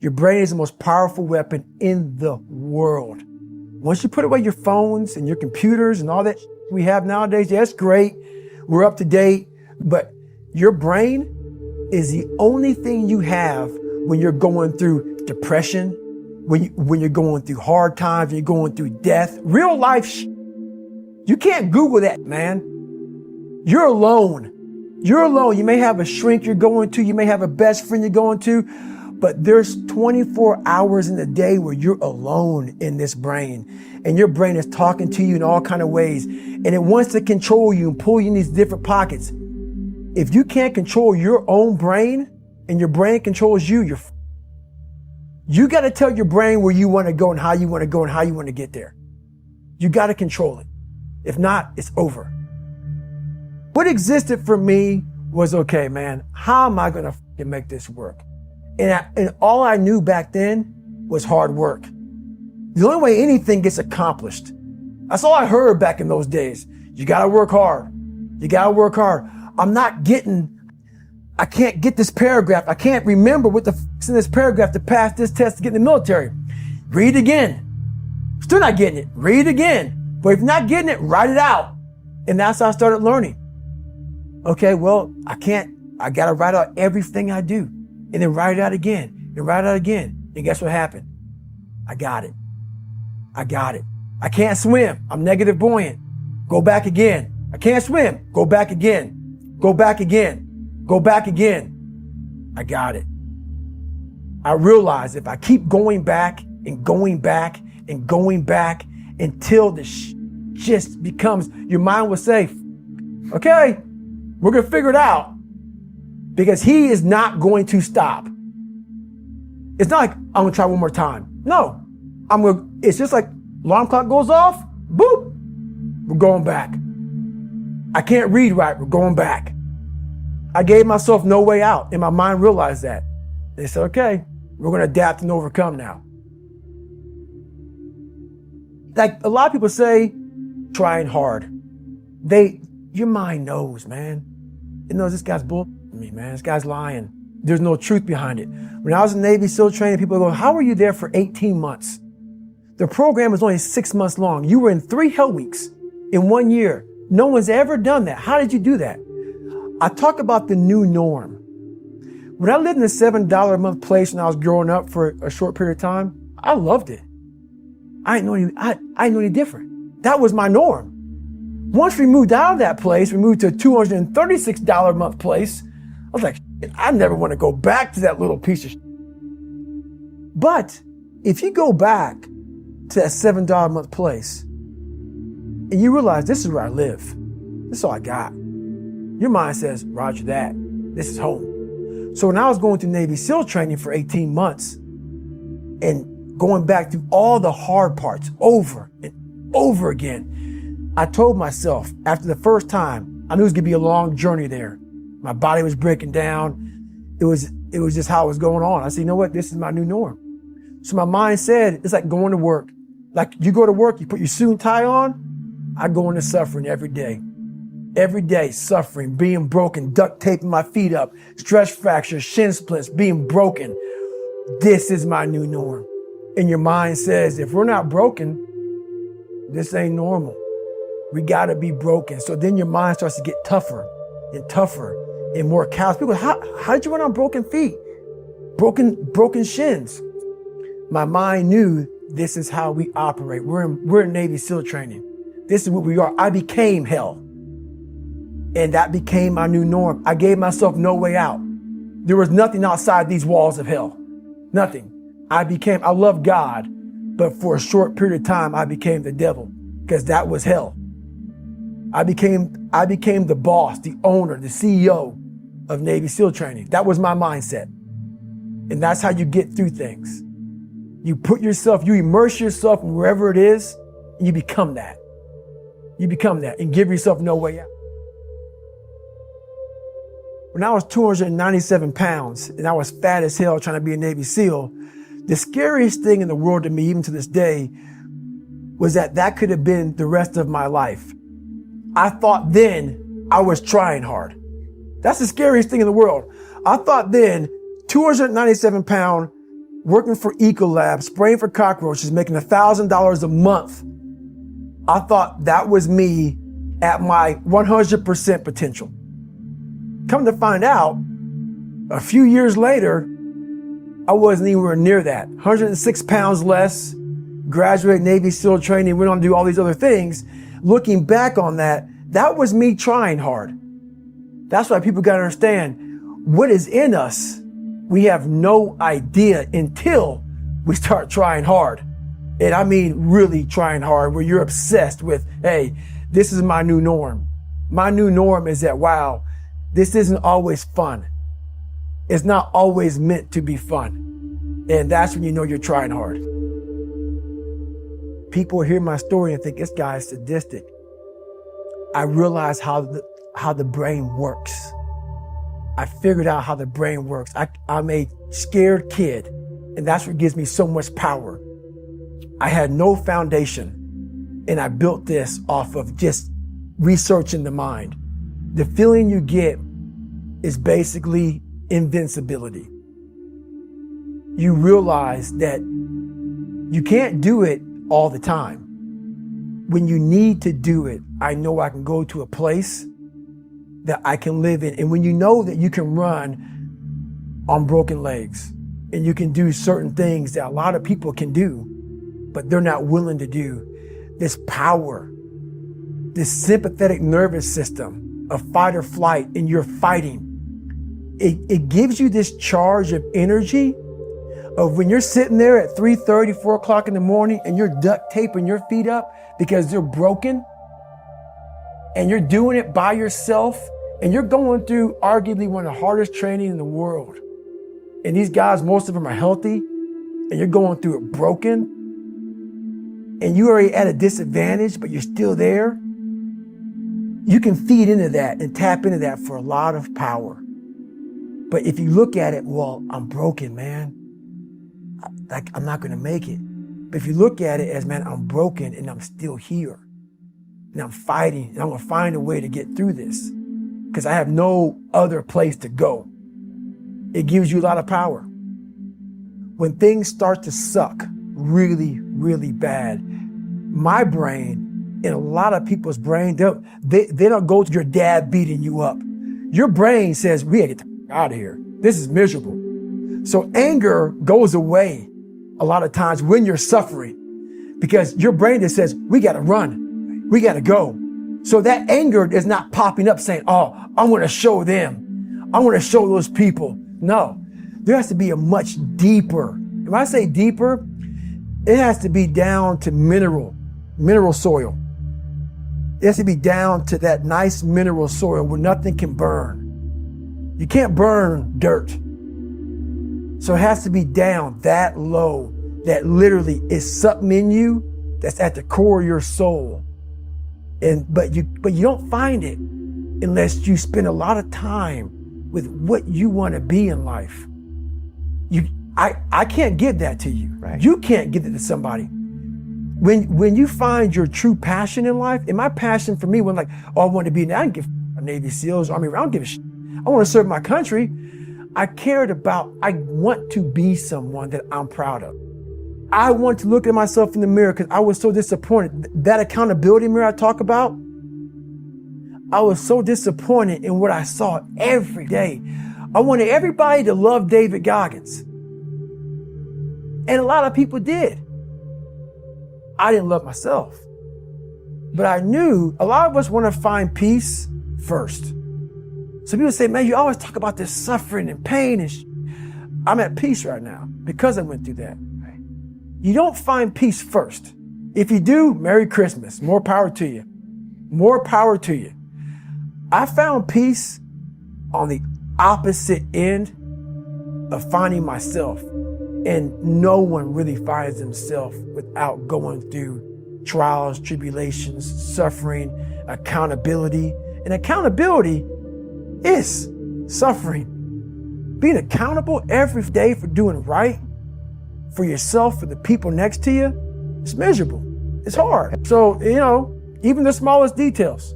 Your brain is the most powerful weapon in the world. Once you put away your phones and your computers and all that we have nowadays, yeah, it's great. We're up to date, but your brain is the only thing you have when you're going through depression, when you're going through hard times, when you're going through death, real life. You can't Google that, man. You're alone. You're alone. You may have a shrink you're going to. You may have a best friend you're going to, but there's 24 hours in the day where you're alone in this brain, and your brain is talking to you in all kinds of ways, and it wants to control you and pull you in these different pockets. If you can't control your own brain and your brain controls you, you got to tell your brain where you want to go and how you want to go and how you want to get there. You got to control it. If not, it's over. What existed for me was, okay, man, how am I going to make this work? And all I knew back then was hard work. The only way anything gets accomplished. That's all I heard back in those days. You got to work hard. You got to work hard. I can't get this paragraph. I can't remember what the f***'s in this paragraph to pass this test to get in the military. Read again. Still not getting it. Read again. But if you're not getting it, write it out. And that's how I started learning. Okay, well, I got to write out everything I do. And then write it out again. And write it out again. And guess what happened? I got it. I can't swim. I'm negative buoyant. Go back again. I can't swim. Go back again. Go back again. Go back again. I got it. I realized if I keep going back and going back and going back until the just becomes, your mind will say, okay, we're going to figure it out, because he is not going to stop. It's not like I'm going to try one more time. No, it's just like alarm clock goes off. Boop. We're going back. I can't read right. We're going back. I gave myself no way out, and my mind realized that. They said, okay, we're going to adapt and overcome now. Like a lot of people say, trying hard. Your mind knows, man. It knows this guy's bullshitting me, man. This guy's lying. There's no truth behind it. When I was in Navy SEAL training, people go, how were you there for 18 months? The program was only 6 months long. You were in 3 hell weeks in 1 year. No one's ever done that. How did you do that? I talk about the new norm. When I lived in a $7 a month place when I was growing up for a short period of time, I loved it. I didn't know any different. That was my norm. Once we moved out of that place, we moved to a $236 a month place. I was like, I never want to go back to that little piece of shit. But if you go back to that $7 a month place and you realize this is where I live, this is all I got, your mind says, roger that, this is home. So when I was going through Navy SEAL training for 18 months and going back through all the hard parts over and over again, I told myself after the first time, I knew it was gonna be a long journey there. My body was breaking down. It was just how it was going on. I said, you know what? This is my new norm. So my mind said, it's like going to work. Like you go to work, you put your suit and tie on. I go into suffering every day. Every day, suffering, being broken, duct taping my feet up, stress fractures, shin splints, being broken. This is my new norm. And your mind says, if we're not broken, this ain't normal. We gotta be broken. So then your mind starts to get tougher and tougher and more callous. People, how did you run on broken feet? Broken shins. My mind knew this is how we operate. We're in Navy SEAL training. This is what we are. I became hell. And that became my new norm. I gave myself no way out. There was nothing outside these walls of hell. Nothing. I love God, but for a short period of time, I became the devil because that was hell. I became the boss, the owner, the CEO of Navy SEAL training. That was my mindset. And that's how you get through things. You immerse yourself in wherever it is, and you become that. You become that and give yourself no way out. When I was 297 pounds and I was fat as hell trying to be a Navy SEAL, the scariest thing in the world to me, even to this day, was that could have been the rest of my life. I thought then I was trying hard. That's the scariest thing in the world. I thought then, 297 pound, working for Ecolab, spraying for cockroaches, making $1,000 a month. I thought that was me at my 100% potential. Come to find out, a few years later, I wasn't anywhere near that. 106 pounds less, graduated Navy SEAL training, went on to do all these other things. Looking back on that, that was me trying hard. That's why people got to understand what is in us. We have no idea until we start trying hard. And I mean really trying hard, where you're obsessed with, hey, this is my new norm. My new norm is that, wow, this isn't always fun. It's not always meant to be fun. And that's when you know you're trying hard. People hear my story and think this guy is sadistic. I realized how the brain works. I figured out how the brain works. I'm a scared kid, and that's what gives me so much power. I had no foundation, and I built this off of just researching the mind. The feeling you get is basically invincibility. You realize that you can't do it all the time. When you need to do it, I know I can go to a place that I can live in. And when you know that you can run on broken legs and you can do certain things that a lot of people can do, but they're not willing to do, this power, this sympathetic nervous system of fight or flight, and you're fighting, it gives you this charge of energy of when you're sitting there at 3:30, 4 o'clock in the morning and you're duct taping your feet up because they're broken, and you're doing it by yourself, and you're going through arguably one of the hardest training in the world. And these guys, most of them are healthy, and you're going through it broken, and you're already at a disadvantage, but you're still there. You can feed into that and tap into that for a lot of power. But if you look at it, well, I'm broken, man. I'm not going to make it. But if you look at it as, man, I'm broken and I'm still here. And I'm fighting, and I'm going to find a way to get through this because I have no other place to go. It gives you a lot of power. When things start to suck really, really bad, my brain and a lot of people's brain, they don't go to your dad beating you up. Your brain says, we gotta get out of here. This is miserable. So anger goes away a lot of times when you're suffering because your brain just says, we got to run. We got to go. So that anger is not popping up saying, oh, I want to show them. I want to show those people. No, there has to be a much deeper. When I say deeper, it has to be down to mineral soil. It has to be down to that nice mineral soil where nothing can burn. You can't burn dirt. So it has to be down that low that literally is something in you that's at the core of your soul. But you don't find it unless you spend a lot of time with what you want to be in life. I can't give that to you. Right. You can't give it to somebody. When you find your true passion in life, and my passion for me was like, oh, I want to be, I don't give a Navy SEALs, Army, I don't give a shit. I want to serve my country. I want to be someone that I'm proud of. I want to look at myself in the mirror because I was so disappointed. That accountability mirror I talk about, I was so disappointed in what I saw every day. I wanted everybody to love David Goggins. And a lot of people did. I didn't love myself. But I knew a lot of us want to find peace first. So people say, man, you always talk about this suffering and pain and I'm at peace right now because I went through that. Right? You don't find peace first. If you do, Merry Christmas. More power to you. More power to you. I found peace on the opposite end of finding myself. And no one really finds themselves without going through trials, tribulations, suffering, accountability. And accountability is suffering. Being accountable every day for doing right for yourself, for the people next to you, it's miserable. It's hard. So, even the smallest details.